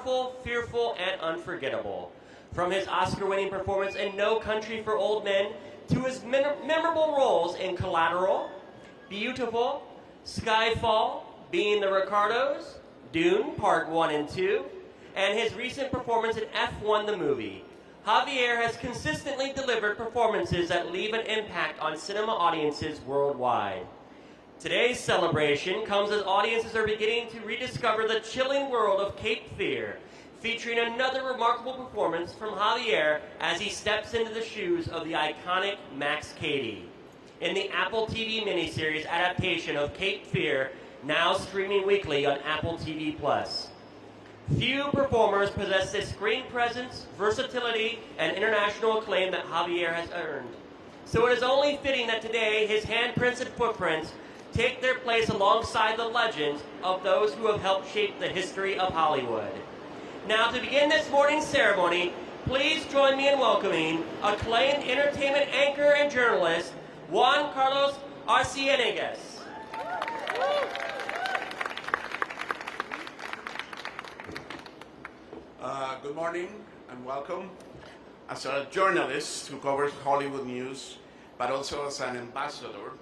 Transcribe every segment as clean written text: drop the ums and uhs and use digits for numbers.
powerful, fearful, and unforgettable. From his Oscar-winning performance in No Country for Old Men to his memorable roles in Collateral, Beautiful, Skyfall, Being the Ricardos, Dune Part 1 and 2, and his recent performance in F1 the movie, Javier has consistently delivered performances that leave an impact on cinema audiences worldwide. Today's celebration comes as audiences are beginning to rediscover the chilling world of Cape Fear, featuring another remarkable performance from Javier as he steps into the shoes of the iconic Max Cady in the Apple TV miniseries adaptation of Cape Fear, now streaming weekly on Apple TV+. Few performers possess the screen presence, versatility, and international acclaim that Javier has earned. So it is only fitting that today his handprints and footprints take their place alongside the legends of those who have helped shape the history of Hollywood. Now, to begin this morning's ceremony, please join me in welcoming acclaimed entertainment anchor and journalist, Juan Carlos Aenez. Good morning and welcome. As a journalist who covers Hollywood news, but also as an ambassador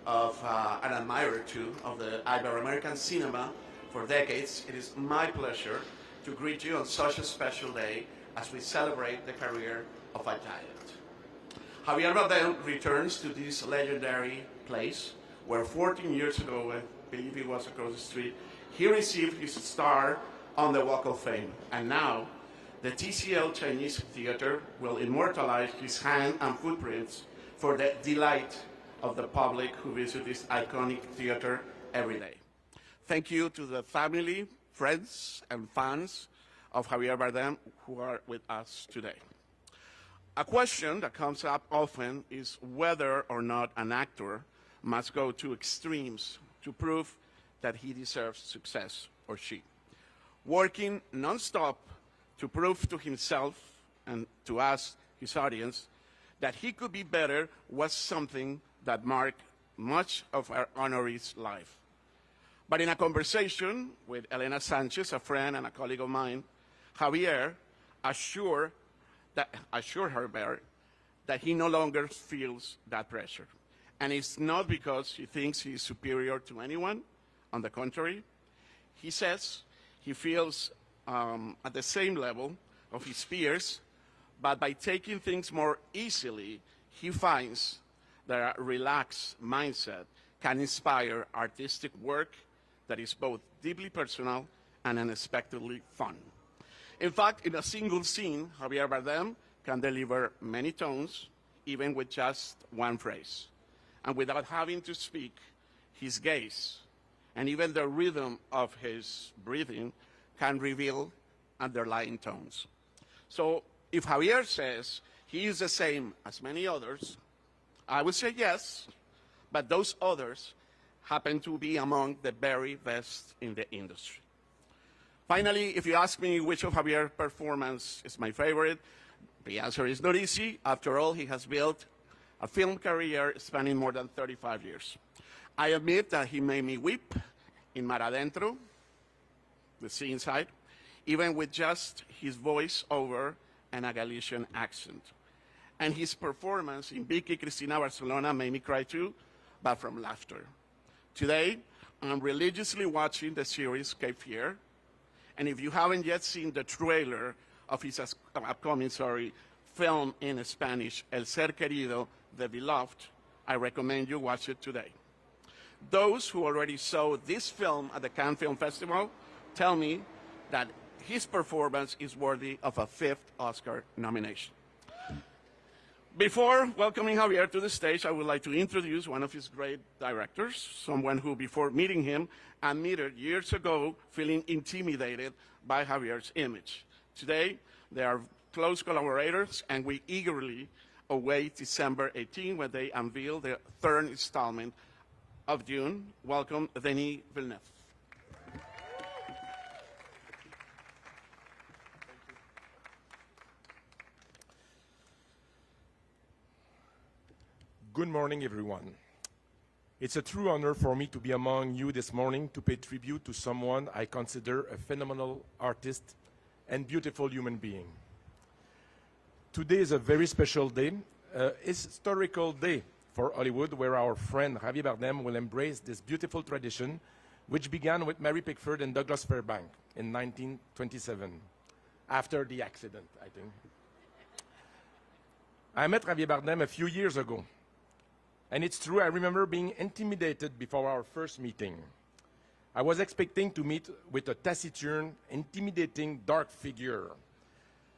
of an admirer too of the Ibero-American cinema for decades, it is my pleasure to greet you on such a special day as we celebrate the career of a giant. Javier Bardem returns to this legendary place where 14 years ago, I believe it was across the street, he received his star on the Walk of Fame. And now, the TCL Chinese Theatre will immortalize his hand and footprints for the delight of the public who visit this iconic theater every day. Thank you to the family, friends, and fans of Javier Bardem who are with us today. A question that comes up often is whether or not an actor must go to extremes to prove that he deserves success, or she. Working non-stop to prove to himself and to us, his audience, that he could be better was something that marked much of our honoree's life. But in a conversation with Elena Sanchez, a friend and a colleague of mine, Javier assured her that he no longer feels that pressure. And it's not because he thinks he's superior to anyone. On the contrary, he says he feels at the same level of his peers, but by taking things more easily, he finds that a relaxed mindset can inspire artistic work that is both deeply personal and unexpectedly fun. In fact, in a single scene, Javier Bardem can deliver many tones, even with just one phrase. And without having to speak, his gaze and even the rhythm of his breathing can reveal underlying tones. So if Javier says he is the same as many others, I would say yes, but those others happen to be among the very best in the industry. Finally, if you ask me which of Javier's performance is my favorite, the answer is not easy. After all, he has built a film career spanning more than 35 years. I admit that he made me weep in Mar Adentro, the sea inside, even with just his voice over and a Galician accent. And his performance in Vicky Cristina Barcelona made me cry too, but from laughter. Today, I'm religiously watching the series Cape Fear, and if you haven't yet seen the trailer of his upcoming film in Spanish, El Ser Querido, The Beloved, I recommend you watch it today. Those who already saw this film at the Cannes Film Festival tell me that his performance is worthy of a 5th Oscar nomination. Before welcoming Javier to the stage, I would like to introduce one of his great directors, someone who, before meeting him, admitted years ago feeling intimidated by Javier's image. Today, they are close collaborators, and we eagerly await December 18 when they unveil the 3rd installment of Dune. Welcome, Denis Villeneuve. Good morning, everyone. It's a true honor for me to be among you this morning to pay tribute to someone I consider a phenomenal artist and beautiful human being. Today is a very special day, a historical day for Hollywood, where our friend Javier Bardem will embrace this beautiful tradition, which began with Mary Pickford and Douglas Fairbank in 1927, after the accident, I think. I met Javier Bardem a few years ago, and it's true, I remember being intimidated before our first meeting. I was expecting to meet with a taciturn, intimidating, dark figure.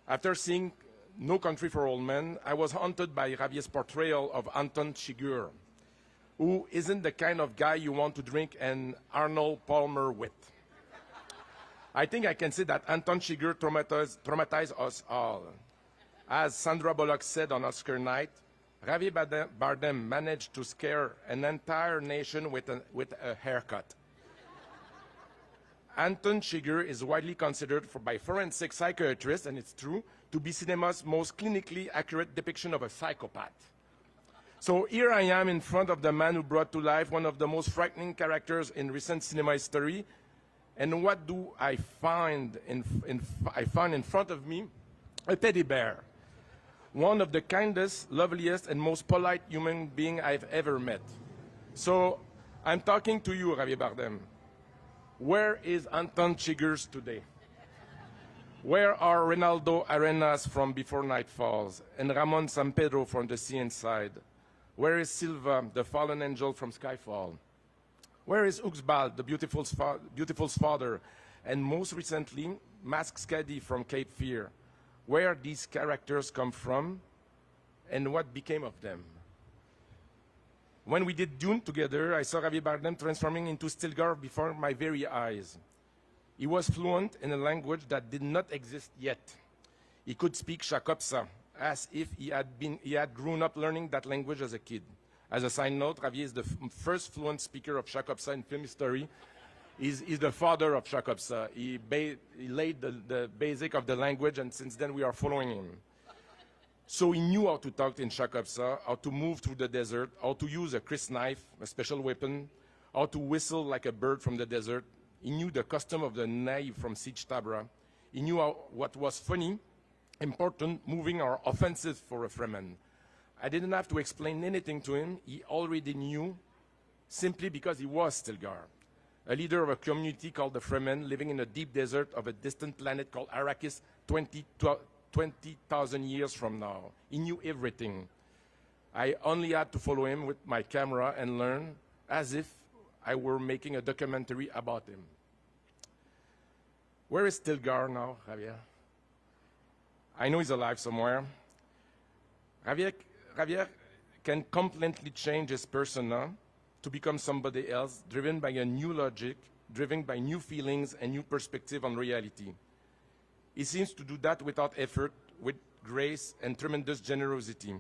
After seeing No Country for Old Men, I was haunted by Javier's portrayal of Anton Chigurh, who isn't the kind of guy you want to drink an Arnold Palmer with. I think I can say that Anton Chigurh traumatized us all. As Sandra Bullock said on Oscar night, Javier Bardem managed to scare an entire nation with a haircut. Anton Chigurh is widely considered by forensic psychiatrists, and it's true, to be cinema's most clinically accurate depiction of a psychopath. So here I am in front of the man who brought to life one of the most frightening characters in recent cinema history. And what do I find I find in front of me? A teddy bear. One of the kindest, loveliest, and most polite human being I've ever met. So I'm talking to you, Javier Bardem. Where is Anton Chigurh today? Where are Reynaldo Arenas from Before Night Falls and Ramon Sampedro from The Sea Inside? Where is Silva, the fallen angel from Skyfall? Where is Uxbal, the beautiful's father? And most recently, Mask Skadi from Cape Fear. Where these characters come from and what became of them? When we did Dune together, I saw Javier Bardem transforming into Stilgar before my very eyes. He was fluent in a language that did not exist yet. He could speak Shakopsa, as if he had grown up learning that language as a kid. As a side note, Javier is the first fluent speaker of Shakopsa in film history. He's the father of Shakopsa. He laid the basic of the language, and since then we are following him. So he knew how to talk in Shakopsa, how to move through the desert, how to use a Chris knife, a special weapon, how to whistle like a bird from the desert. He knew the custom of the naive from Siege Tabra. He knew what was funny, important, moving, or offensive for a Fremen. I didn't have to explain anything to him. He already knew, simply because he was Stilgar, a leader of a community called the Fremen, living in a deep desert of a distant planet called Arrakis 20,000 years from now. He knew everything. I only had to follow him with my camera and learn as if I were making a documentary about him. Where is Stilgar now, Javier? I know he's alive somewhere. Javier can completely change his persona to become somebody else, driven by a new logic, driven by new feelings and new perspective on reality. He seems to do that without effort, with grace and tremendous generosity.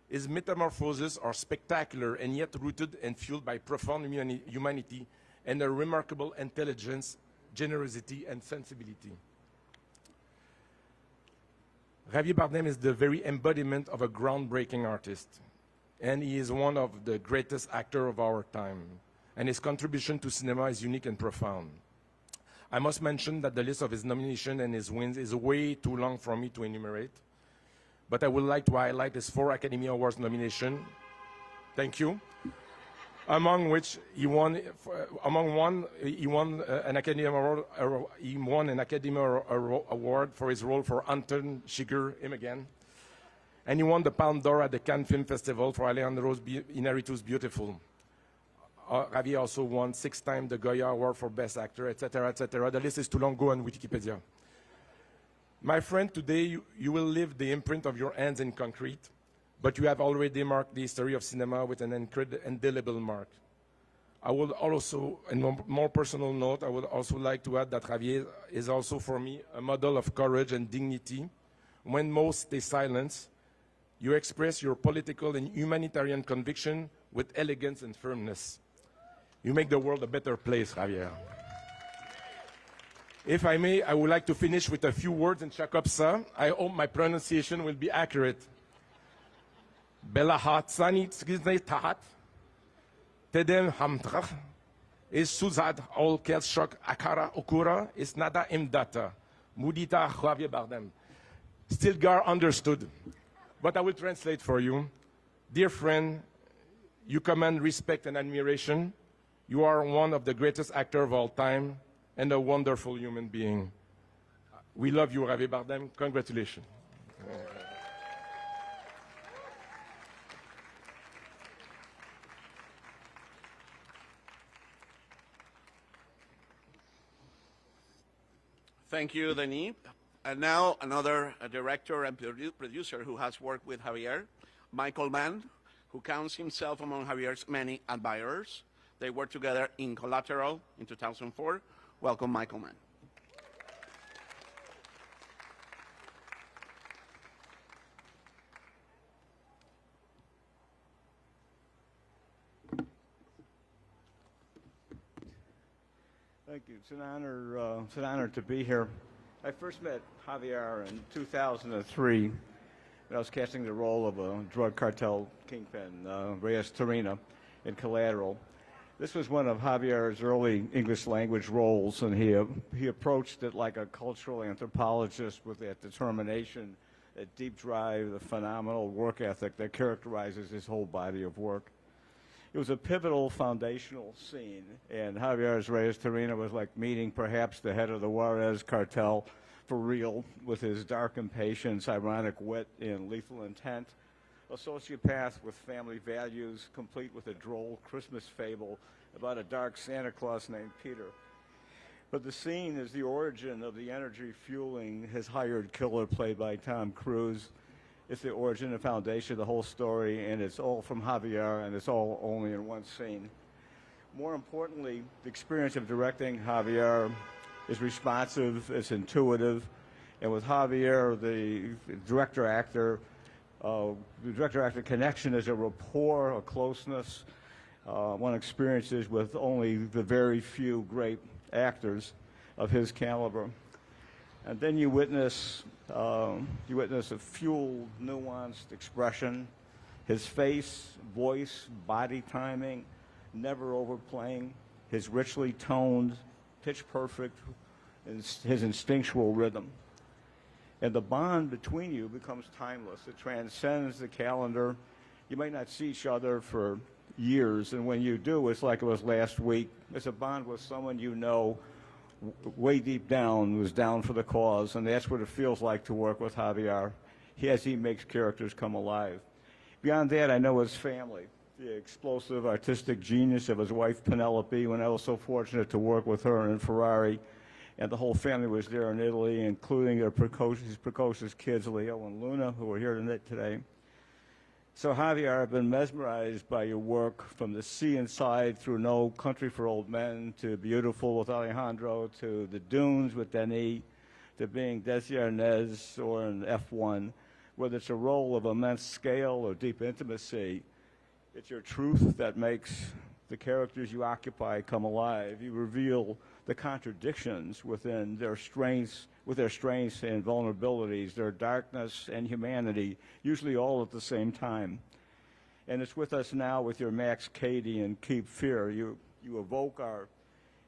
His metamorphoses are spectacular and yet rooted and fueled by profound humanity and a remarkable intelligence, generosity, and sensibility. Javier Bardem is the very embodiment of a groundbreaking artist, and he is one of the greatest actors of our time, and his contribution to cinema is unique and profound. I must mention that the list of his nominations and his wins is way too long for me to enumerate, but I would like to highlight his 4 Academy Awards nominations. Thank you. Among which he won an Academy Award for his role for Anton Chigurh, him again. And he won the Palme d'Or at the Cannes Film Festival for Alejandro Inarritu's Beautiful. Javier also won 6 times the Goya Award for Best Actor, etc., etc. The list is too long. Go on Wikipedia. My friend, today you will leave the imprint of your hands in concrete, but you have already marked the history of cinema with an indelible mark. I would also, on a more personal note, I would also like to add that Javier is also for me a model of courage and dignity. When most stay silent, you express your political and humanitarian conviction with elegance and firmness. You make the world a better place, Javier. If I may, I would like to finish with a few words in Shakopsa. I hope my pronunciation will be accurate. Belahat sanit gizne tahat, tedem hamtrach, is suzad ol kelshok akara okura, is nada imdata, Mudita Javier Bardem. Stilgar understood, but I will translate for you. Dear friend, you command respect and admiration. You are one of the greatest actors of all time and a wonderful human being. We love you, Javier Bardem. Congratulations. Thank you, Denis. And now another director and producer who has worked with Javier, Michael Mann, who counts himself among Javier's many admirers. They worked together in Collateral in 2004. Welcome, Michael Mann. Thank you. It's an honor to be here. I first met Javier in 2003 when I was casting the role of a drug cartel kingpin, Reyes Torina, in Collateral. This was one of Javier's early English language roles, and he approached it like a cultural anthropologist with that determination, that deep drive, the phenomenal work ethic that characterizes his whole body of work. It was a pivotal, foundational scene, and Javier's Reyes Torina was like meeting perhaps the head of the Juarez cartel for real, with his dark impatience, ironic wit, and lethal intent. A sociopath with family values, complete with a droll Christmas fable about a dark Santa Claus named Peter. But the scene is the origin of the energy fueling his hired killer, played by Tom Cruise. It's the origin and foundation of the whole story, and it's all from Javier, and it's all only in one scene. More importantly, the experience of directing Javier is responsive, it's intuitive, and with Javier, the director-actor connection is a rapport, a closeness one experiences with only the very few great actors of his caliber. And then you witness a fueled, nuanced expression, his face, voice, body timing, never overplaying, his richly toned, pitch-perfect, his instinctual rhythm. And the bond between you becomes timeless. It transcends the calendar. You might not see each other for years, and when you do, it's like it was last week. It's a bond with someone you know way deep down was down for the cause, and that's what it feels like to work with Javier as he makes characters come alive. Beyond that, I know his family, the explosive artistic genius of his wife Penelope, when I was so fortunate to work with her in Ferrari, and the whole family was there in Italy, including his precocious kids, Leo and Luna, who are here today. So Javier, I've been mesmerized by your work, from The Sea Inside through No Country for Old Men, to Beautiful with Alejandro, to The Dunes with Denis, to being Desi Arnaz or in F1. Whether it's a role of immense scale or deep intimacy, it's your truth that makes the characters you occupy come alive. You reveal the contradictions within their strengths, with their strengths and vulnerabilities, their darkness and humanity, usually all at the same time. And it's with us now with your Max Cady and Keep Fear. You evoke our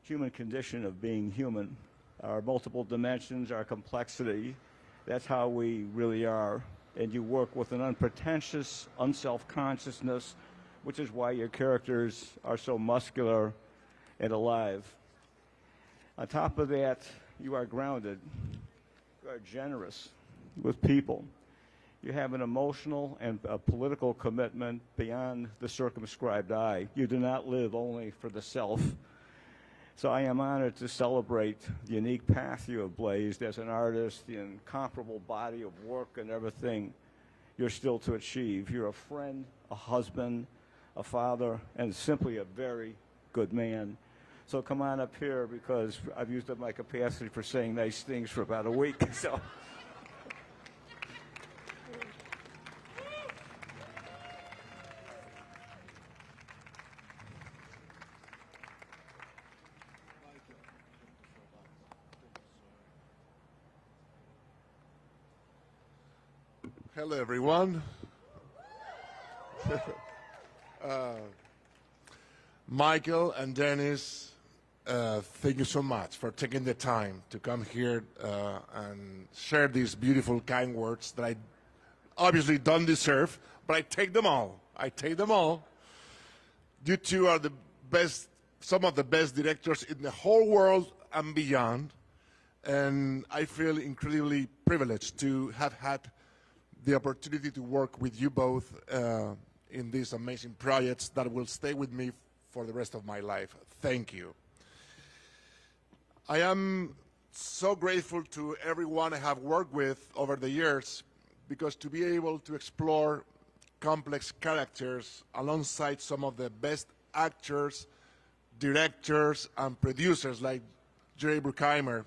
human condition of being human, our multiple dimensions, our complexity. That's how we really are. And you work with an unpretentious, unself-consciousness, which is why your characters are so muscular and alive. On top of that, you are grounded. You are generous with people. You have an emotional and a political commitment beyond the circumscribed eye. You do not live only for the self. So I am honored to celebrate the unique path you have blazed as an artist, the incomparable body of work and everything you're still to achieve. You're a friend, a husband, a father, and simply a very good man. So come on up here, because I've used up my capacity for saying nice things for about a week. So. Hello, everyone. Michael and Denis, thank you so much for taking the time to come here and share these beautiful, kind words that I obviously don't deserve, but I take them all. I take them all. You two are the best, some of the best directors in the whole world and beyond, and I feel incredibly privileged to have had the opportunity to work with you both in these amazing projects that will stay with me for the rest of my life. Thank you. I am so grateful to everyone I have worked with over the years, because to be able to explore complex characters alongside some of the best actors, directors, and producers like Jerry Bruckheimer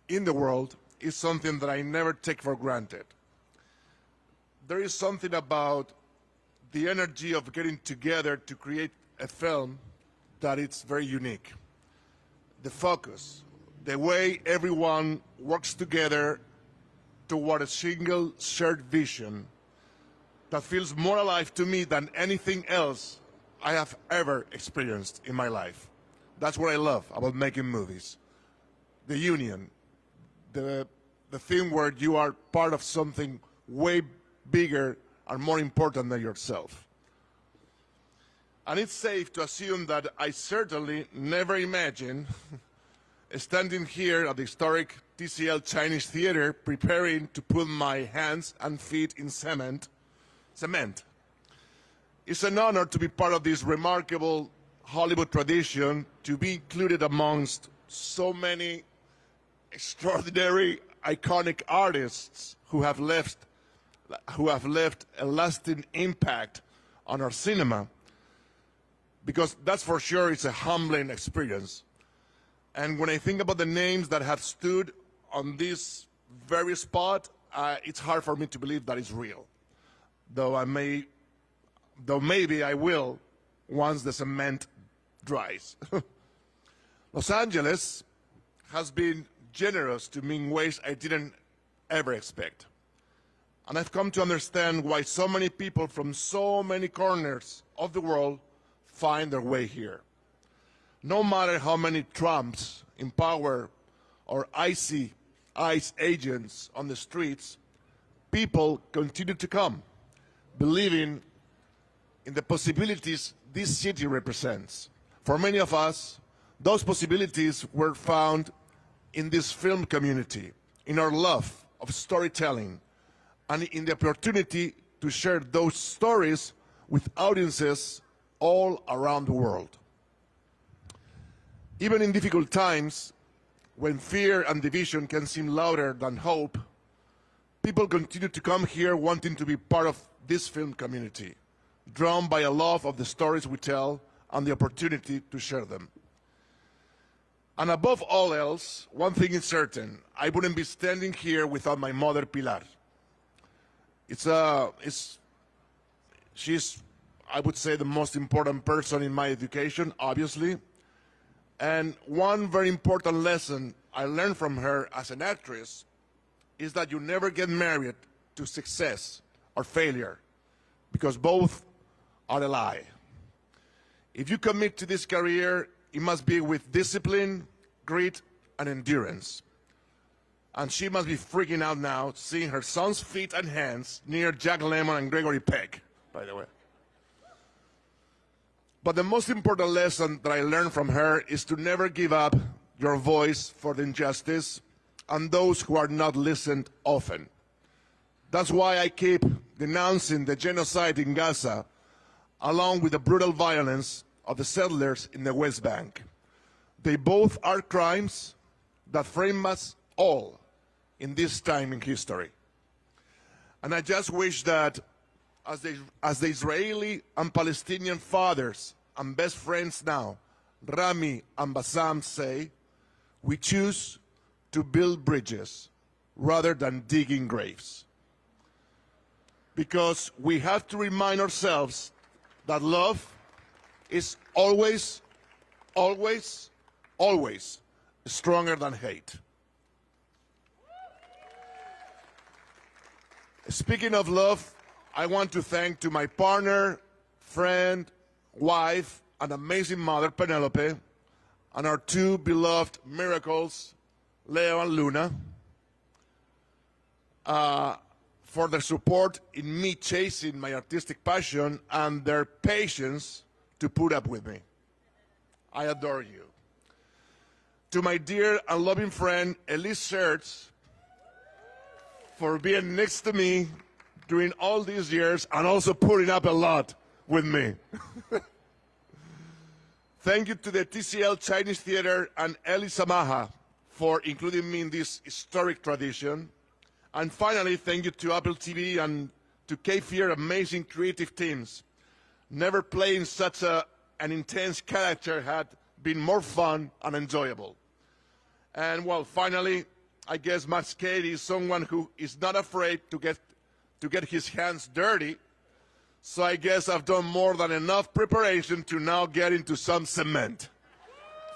in the world is something that I never take for granted. There is something about the energy of getting together to create a film that it's very unique. The focus, the way everyone works together toward a single shared vision that feels more alive to me than anything else I have ever experienced in my life. That's what I love about making movies. The union, the thing where you are part of something way bigger and more important than yourself. And it's safe to assume that I certainly never imagined standing here at the historic TCL Chinese Theatre preparing to put my hands and feet in cement. It's an honor to be part of this remarkable Hollywood tradition, to be included amongst so many extraordinary, iconic artists who have left a lasting impact on our cinema. Because that's for sure, it's a humbling experience. And when I think about the names that have stood on this very spot, it's hard for me to believe that it's real. Though maybe I will once the cement dries. Los Angeles has been generous to me in ways I didn't ever expect. And I've come to understand why so many people from so many corners of the world find their way here. No matter how many Trumps in power or icy ICE agents on the streets, people continue to come, believing in the possibilities this city represents. For many of us, those possibilities were found in this film community, in our love of storytelling, and in the opportunity to share those stories with audiences all around the world. Even in difficult times, when fear and division can seem louder than hope, people continue to come here wanting to be part of this film community, drawn by a love of the stories we tell and the opportunity to share them. And above all else, one thing is certain: I wouldn't be standing here without my mother, Pilar. She's, I would say, the most important person in my education, obviously. And one very important lesson I learned from her as an actress is that you never get married to success or failure, because both are a lie. If you commit to this career, it must be with discipline, grit, and endurance. And she must be freaking out now seeing her son's feet and hands near Jack Lemmon and Gregory Peck, by the way. But the most important lesson that I learned from her is to never give up your voice for the injustice and those who are not listened often. That's why I keep denouncing the genocide in Gaza, along with the brutal violence of the settlers in the West Bank. They both are crimes that frame us all in this time in history. And I just wish that as the Israeli and Palestinian fathers and best friends now, Rami and Bassam, say, we choose to build bridges rather than digging graves. Because we have to remind ourselves that love is always, always, always stronger than hate. Speaking of love, I want to thank to my partner, friend, wife, an amazing mother, Penelope, and our two beloved miracles, Leo and Luna, for their support in me chasing my artistic passion and their patience to put up with me. I adore you. To my dear and loving friend, Elise Schertz, for being next to me during all these years and also putting up a lot with me. Thank you to the TCL Chinese Theatre and Eli Samaha for including me in this historic tradition. And finally, thank you to Apple TV and to K-Fear amazing creative teams. Never playing such an intense character had been more fun and enjoyable. And well, finally, I guess Max Cady is someone who is not afraid to get his hands dirty. So I guess I've done more than enough preparation to now get into some cement.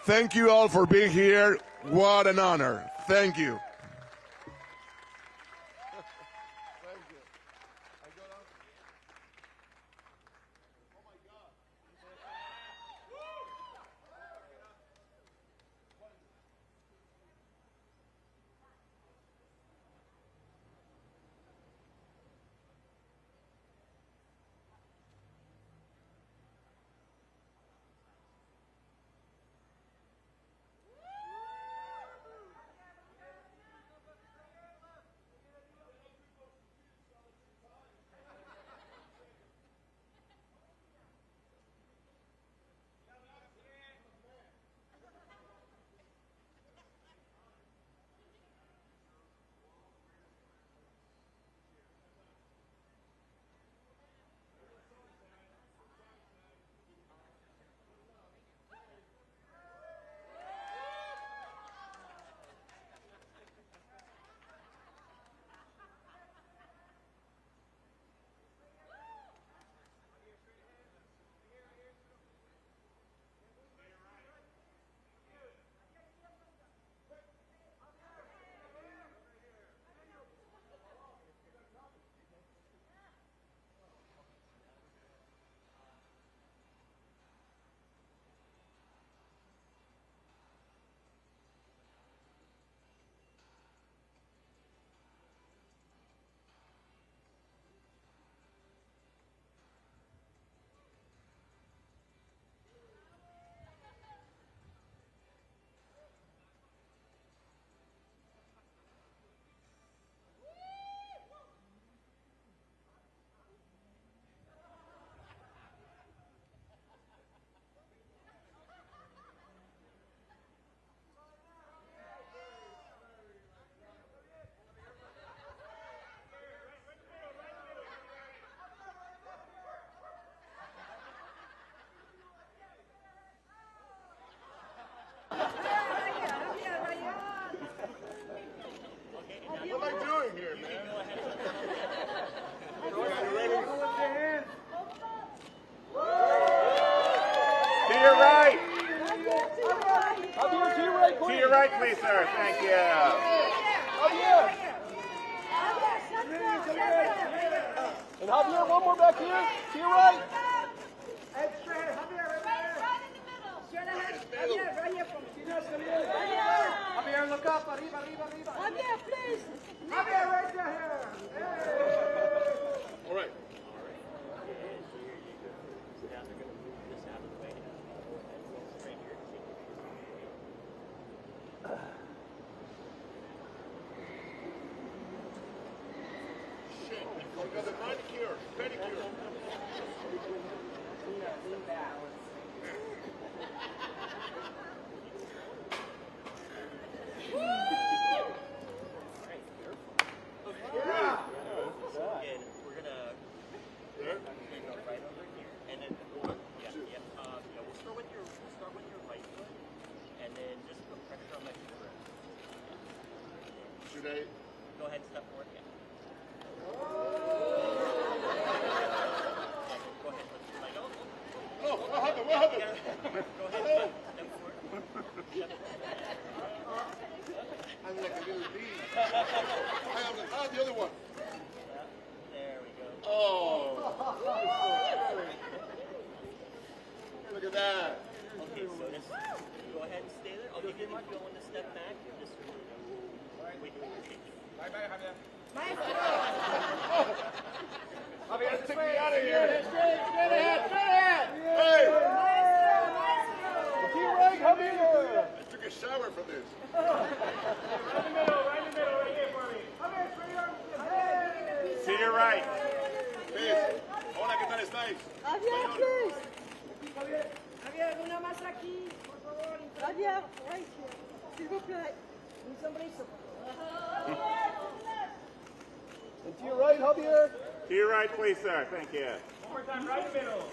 Thank you all for being here. What an honor. Thank you. What am I doing here, man? To your right. To your right, please, sir. Thank you. And Javier, one more back here. To your right. Javier, look up. Arriba, arriba, arriba. Javier, please. Javier, right there. All right. Shit, we got the manicure, pedicure. Go ahead and step forward. Yeah. Go ahead. Like, oh. No, what happened? What happened? Go ahead. Step forward. I'm like a little bee. I have the other one. Yeah. There we go. Oh. Look at to that. Okay, so just go ahead and stay there. I'll give you if you want to step back. Just wait till your change. Bye-bye, Javier. Javier, take me out of here. Straight ahead, straight ahead. Hey! To your right, Javier. I took a shower from this. Right in the middle, right here for me. To your right. Hola, ¿qué tal estáis? Javier, please. Javier, una más aquí, por favor. Javier, right here. S'il vous plaît. Un sombrero. And to your right, Javier. To your right, please, sir. Thank you. One more time, right in the middle.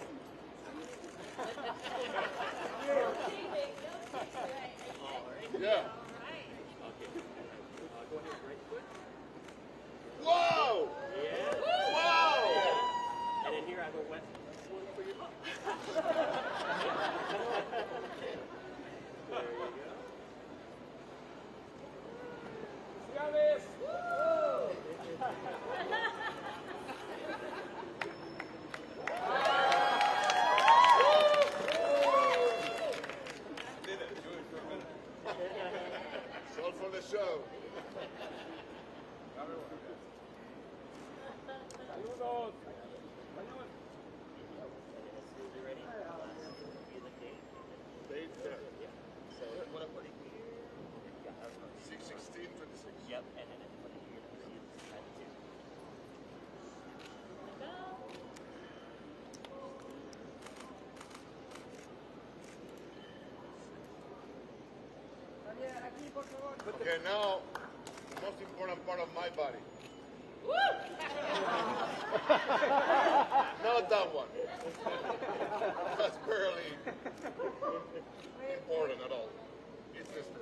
Yeah. Whoa! Wow! And then here I have a wet one for your butt. Travis. It's all for the show. Saludos. You ready? You the date. Date there. So what I'm putting here. Yeah, 6/16/26. Yep, and then I'm putting here. See this side too. Javier, aquí, por favor. Okay, now, the most important part of my body. Not that one. That's barely important at all. It's just a...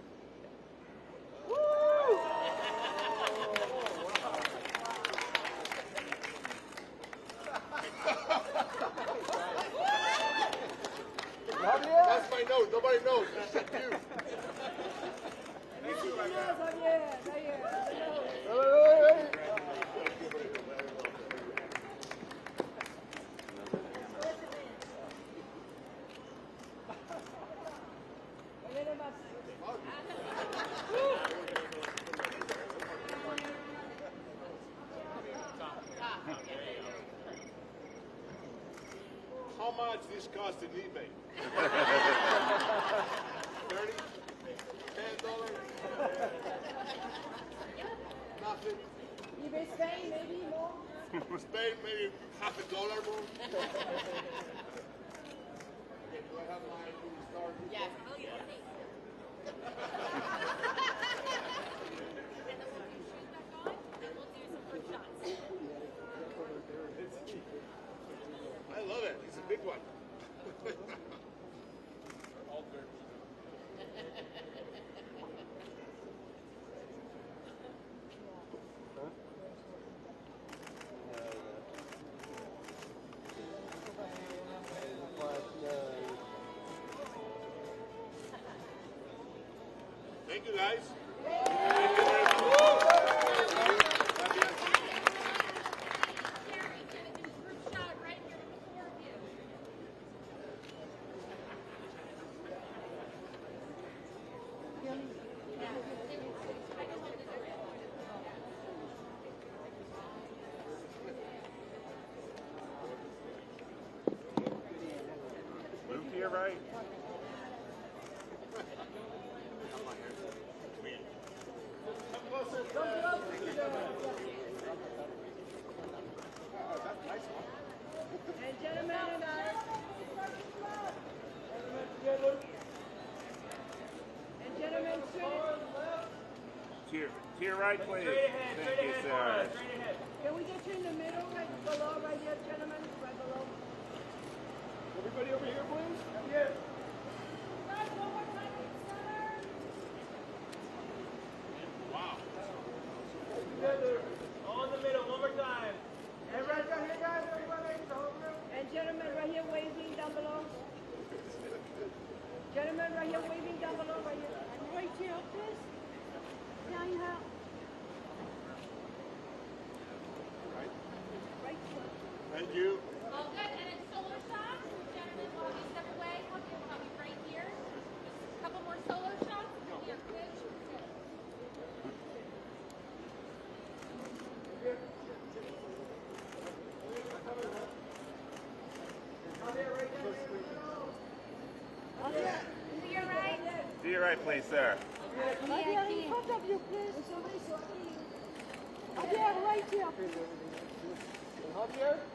That's my nose. Nobody knows. Except you. Yes, Javier, right here. Javier, más. How much this cost in eBay? 30? $10? Nothing. eBay Spain, maybe more. Spain, maybe $50 more. Do I have my movie star? Yes. I love it. It's a big one. Thank you, guys. Move to your right. And gentlemen, and gentlemen, To your right, please. Thank you, sir. can we get you in the middle, right below, right here, gentlemen, right below? Everybody over here, please. Yes. Wow. Together. All in the middle, one more time. And right down here, guys, everybody, the whole group. And gentlemen, right here, waving down below. Gentlemen, right here, waving down below, right here. And right here, please. Down here. Right here. Thank you. All good, and then solar shots. Gentlemen, while we step away, your right, please, sir. Javier, in front of you, please. Javier, right here. Javier.